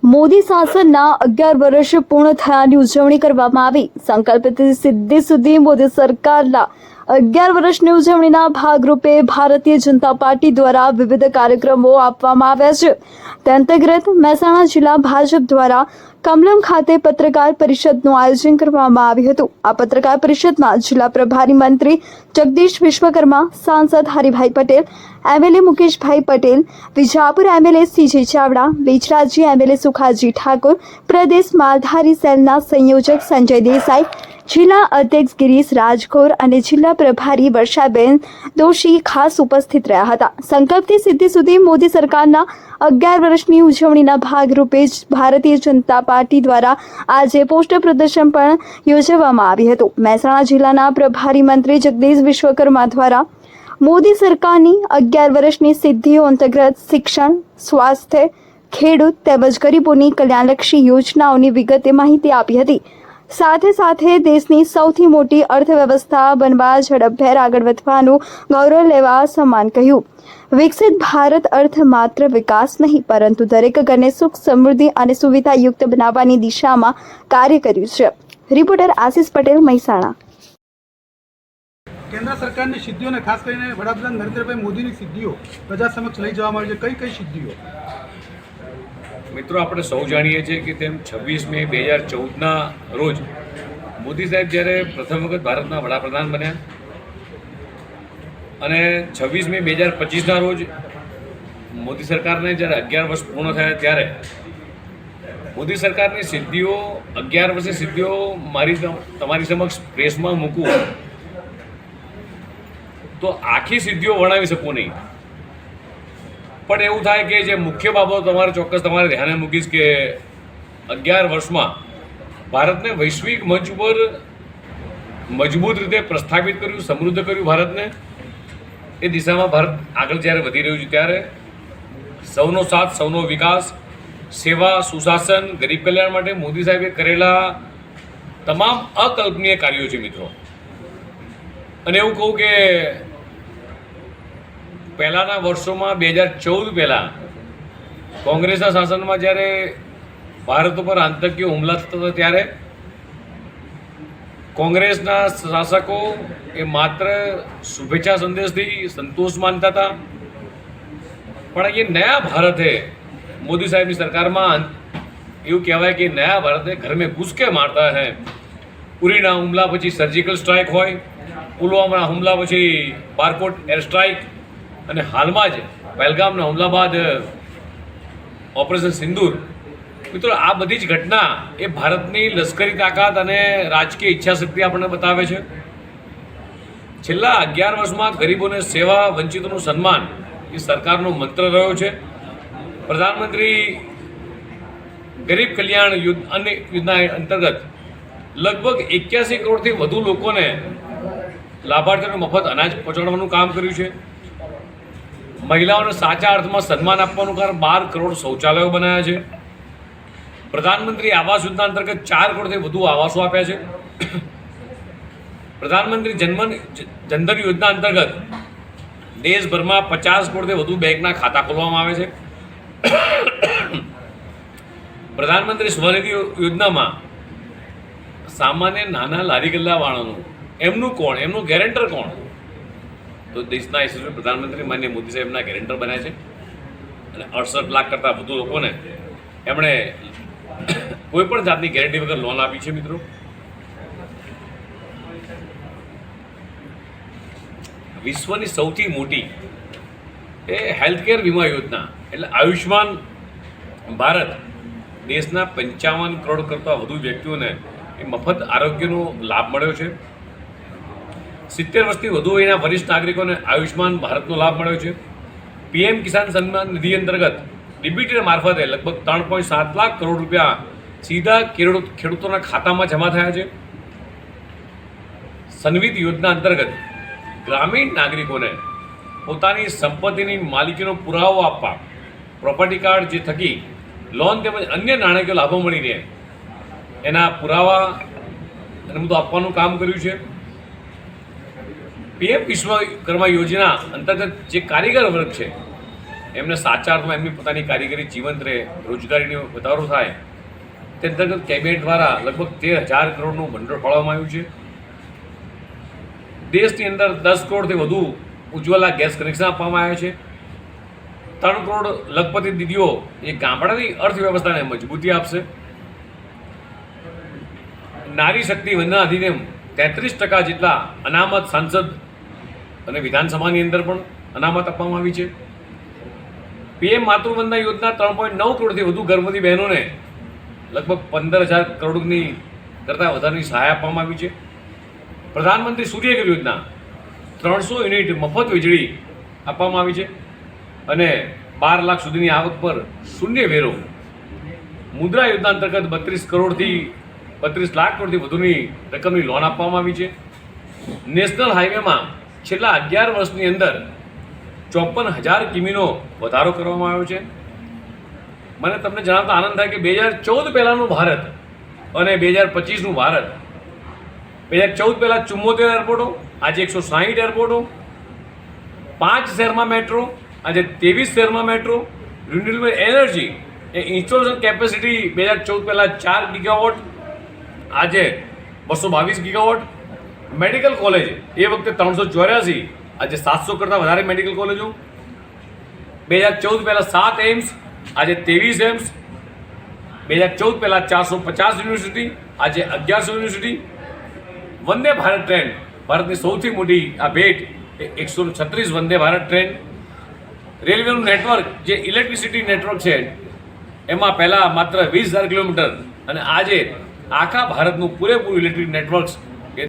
મોદી શાસનના 11 વર્ષ પૂર્ણ થયાની ઉજવણી કરવામાં આવી। સંકલ્પથી સિદ્ધિ સુધી મોદી સરકારના 11 વર્ષની ઉજવણીના ભાગરૂપે ભારતીય જનતા પાર્ટી દ્વારા વિવિધ કાર્યક્રમો આપવામાં આવ્યા છે। તે અંતર્ગત મહેસાણા જિલ્લા ભાજપ દ્વારા કમલમ ખાતે પત્રકાર પરિષદનું આયોજન કરવામાં આવ્યું હતું। આ પત્રકાર પરિષદમાં જિલ્લા પ્રભારી મંત્રી જગદીશ વિશ્વકર્મા, સાંસદ Haribhai Patel, MLA Mukeshbhai Patel, Vijapur MLA CJ Chavda, Becharaji MLA Sukhaji Thakor, પ્રદેશ માલધારી સેલના સંયોજક સંજય દેસાઈ, જિલ્લા અધ્યક્ષ ગિરીશ રાજગોર અને જિલ્લા પ્રભારી વર્ષાબેન દોશી ખાસ ઉપસ્થિત રહ્યા હતા। સંકલ્પથી સિદ્ધિ સુધી મોદી સરકારના 11 વર્ષની ઉજવણીના ભાગરૂપે ભારતીય જનતા પાર્ટી દ્વારા આજે પોસ્ટર પ્રદર્શન પણ યોજવામાં આવ્યું હતું। મહેસાણા જિલ્લાના પ્રભારી મંત્રી જગદીશ વિશ્વકર્મા દ્વારા મોદી સરકારની 11 વર્ષની સિદ્ધિઓ અંતર્ગત શિક્ષણ, સ્વાસ્થ્ય, ખેડૂત તેમજ ગરીબોની કલ્યાણલક્ષી યોજનાઓની વિગતે માહિતી આપી હતી। સાથે સાથે દેશની સૌથી મોટી અર્થવ્યવસ્થા બનવા ઝડપભેર આગળ વધવાનું ગૌરવ લેવા સન્માન કહ્યું। વિકસિત ભારત અર્થ માત્ર વિકાસ નહીં પરંતુ દરેક ઘરને સુખ, સમૃદ્ધિ અને સુવિધાયુક્ત બનાવવાની દિશામાં કાર્ય કર્યું છે। રિપોર્ટર આશિષ પટેલ, મહેસાણા। કેન્દ્ર સરકારની સિદ્ધિઓને ખાસ કરીને વડાપ્રધાન નરેન્દ્રભાઈ મોદીની સિદ્ધિઓ પ્રજા સમક્ષ લઈ જવામાં આવી છે। કઈ સિદ્ધિઓ? મિત્રો, આપણે સૌ જાણીએ છીએ કે તેમ 26 મે 2014ના રોજ મોદી સાહેબ જ્યારે પ્રથમ વખત ભારતના વડાપ્રધાન બન્યા અને 26 મે 2025ના રોજ મોદી સરકારને જ્યારે 11 વર્ષ પૂર્ણ થયા ત્યારે મોદી સરકારની સિદ્ધિઓ 11 વર્ષની સિદ્ધિઓ તમારી સમક્ષ પ્રેસમાં મૂકું તો આખી સિદ્ધિઓ વર્ણવી શકું નહીં, પણ એવું થાય કે જે મુખ્ય બાબતો તમારે ધ્યાને મૂકીશ કે 11 વર્ષમાં ભારતને વૈશ્વિક મંચ ઉપર મજબૂત રીતે પ્રસ્થાપિત કર્યું, સમૃદ્ધ કર્યું ભારતને। એ દિશામાં ભારત આગળ જ્યારે વધી રહ્યું છે ત્યારે સૌનો સાથ, સૌનો વિકાસ, સેવા, સુશાસન, ગરીબ કલ્યાણ માટે મોદી સાહેબે કરેલા તમામ અકલ્પનીય કાર્યો છે મિત્રો। અને એવું કહું કે પહેલાંના વર્ષોમાં 2014 પહેલાં કોંગ્રેસના શાસનમાં જ્યારે ભારત ઉપર આતંકીય હુમલા થતા હતા ત્યારે કોંગ્રેસના શાસકો એ માત્ર શુભેચ્છા સંદેશથી સંતોષ માનતા હતા, પણ ये नया भारत है मोदी साहब की सरकार में એવું કહેવાય કે નયા ભારતે ઘર મેં ઘૂસ કે મારતા હૈ। ઉરીના હુમલા પછી સર્જિકલ સ્ટ્રાઇક હોય, પુલવામાના હુમલા પછી બારકોટ એર સ્ટ્રાઇક અને હાલમાં જ પહેલગામના હુમલા બાદ ઓપરેશન સિંદૂર। મિત્રો, આ બધી જ ઘટના એ ભારતની લશ્કરી તાકાત અને રાજકીય ઈચ્છાશક્તિ આપણને બતાવે છે। છેલ્લા 11 વર્ષમાં ગરીબોને સેવા, વંચિતોનું સન્માન એ સરકારનો મંત્ર રહ્યો છે। પ્રધાનમંત્રી ગરીબ કલ્યાણ યોજના અંતર્ગત લગભગ 81 કરોડથી વધુ લોકોને લાભાર્થીઓને મફત અનાજ પહોંચાડવાનું કામ કર્યું છે। મહિલાઓને સાચા અર્થમાં સન્માન આપવાનું કારણ 12 કરોડ શૌચાલયો બનાવ્યા છે। પ્રધાનમંત્રી આવાસ યોજના અંતર્ગત 4 કરોડથી વધુ આવાસો આપ્યા છે। પ્રધાનમંત્રી જનધન યોજના અંતર્ગત દેશભરમાં 50 કરોડથી વધુ બેંકના ખાતા ખોલવામાં આવે છે। પ્રધાનમંત્રી સ્વનિધિ યોજનામાં સામાન્ય નાના લારી ગલ્લાવાળાનું એમનું કોણ, એમનું ગેરેન્ટર કોણ? તો દેશના યશસ્વી પ્રધાનમંત્રી માન્ય મોદી સાહેબના ગેરેન્ટર બન્યા છે અને 68 લાખ કરતાં વધુ લોકોને એમણે કોઈ પણ જાતની ગેરંટી વગર લોન આપી છે। મિત્રો, વિશ્વની સૌથી મોટી એ હેલ્થકેર વીમા યોજના એટલે આયુષ્માન ભારત દેશના 55 કરોડ કરતાં વધુ વ્યક્તિઓને એ મફત આરોગ્યનો લાભ મળ્યો છે। 70 વર્ષથી વધુ વયના વરિષ્ઠ નાગરિકોને આયુષ્માન ભારતનો લાભ મળ્યો છે। PM કિસાન સન્માન નિધિ અંતર્ગત ડીબીટી મારફતે લગભગ 3.7 લાખ કરોડ રૂપિયા સીધા ખેડૂતોના ખાતામાં જમા થયા છે। સન્વિત યોજના અંતર્ગત ગ્રામીણ નાગરિકોને પોતાની સંપત્તિની માલિકીનો પુરાવો આપવા પ્રોપર્ટી કાર્ડ જે થકી લોન તેમજ અન્ય નાણાકીય લાભો મળી રહે એના પુરાવા અને બધું આપવાનું કામ કર્યું છે। PM વિશ્વકર્મા યોજના અંતર્ગત જે કારીગર વર્ગ છે એમને સાચા અર્થમાં એમની પોતાની કારીગરી જીવંત રહે, રોજગારીનો વધારો થાય, તે અંતર્ગત કેબિનેટ દ્વારા લગભગ 13,000 કરોડનું ભંડોળ ફાળવવામાં આવ્યું છે. દેશની અંદર 10 કરોડથી વધુ ઉજ્જવલા ગેસ કનેક્શન આપવામાં આવ્યા છે. 3 કરોડ લખપતિ દીદીઓ એ ગામડાની અર્થવ્યવસ્થાને મજબૂતી આપશે. નારી શક્તિ વંદના અધિનિયમ 33% જેટલા અનામત સાંસદ અને વિધાનસભાની અંદર પણ અનામત આપવામાં આવી છે. પીએમ માતૃવંદના યોજના 3.9 કરોડથી વધુ ગર્ભવતી બહેનોને લગભગ 15,000 કરોડની કરતાં વધારાની સહાય આપવામાં આવી છે. પ્રધાનમંત્રી સૂર્યઘર યોજના 300 યુનિટ મફત વીજળી આપવામાં આવી છે અને 12 લાખ સુધીની આવક પર શૂન્ય વેરો. મુદ્રા યોજના અંતર્ગત 32 લાખ કરોડથી વધુની રકમની લોન આપવામાં આવી છે. નેશનલ હાઈવેમાં છેલ્લા 11 વર્ષની અંદર 54,000 કિમીનો વધારો કરવામાં આવ્યો છે. મને તમને જણાવતા આનંદ થાય કે 2014 પહેલાંનું ભારત અને 2025નું ભારત, 2014 પહેલાં 74 એરપોર્ટો, આજે 160 એરપોર્ટો, 5 શહેરમાં મેટ્રો, આજે 23 શહેરમાં મેટ્રો. રિન્યુએબલ એનર્જી એ ઇન્સ્ટોલેશન કેપેસિટી 2014 પહેલાં 4 ગીગાવોટ, આજે 222 ગીગાવોટ. મેડિકલ કોલેજ એ વખતે 384, આજે 700 કરતાં વધારે મેડિકલ કોલેજો. 2014 પહેલાં 7 એમ્સ, આજે 23 એમ્સ. 2014 પહેલાં 450 યુનિવર્સિટી, આજે 1100 યુનિવર્સિટી. વંદે ભારત ટ્રેન, ભારતની સૌથી મોટી આ ભેટ એ 136 વંદે ભારત ટ્રેન. રેલવેનું નેટવર્ક જે ઇલેક્ટ્રિસિટી નેટવર્ક છે એમાં પહેલાં માત્ર 20,000 કિલોમીટર અને આજે આખા ભારતનું પૂરેપૂરું ઇલેક્ટ્રિક નેટવર્ક્સ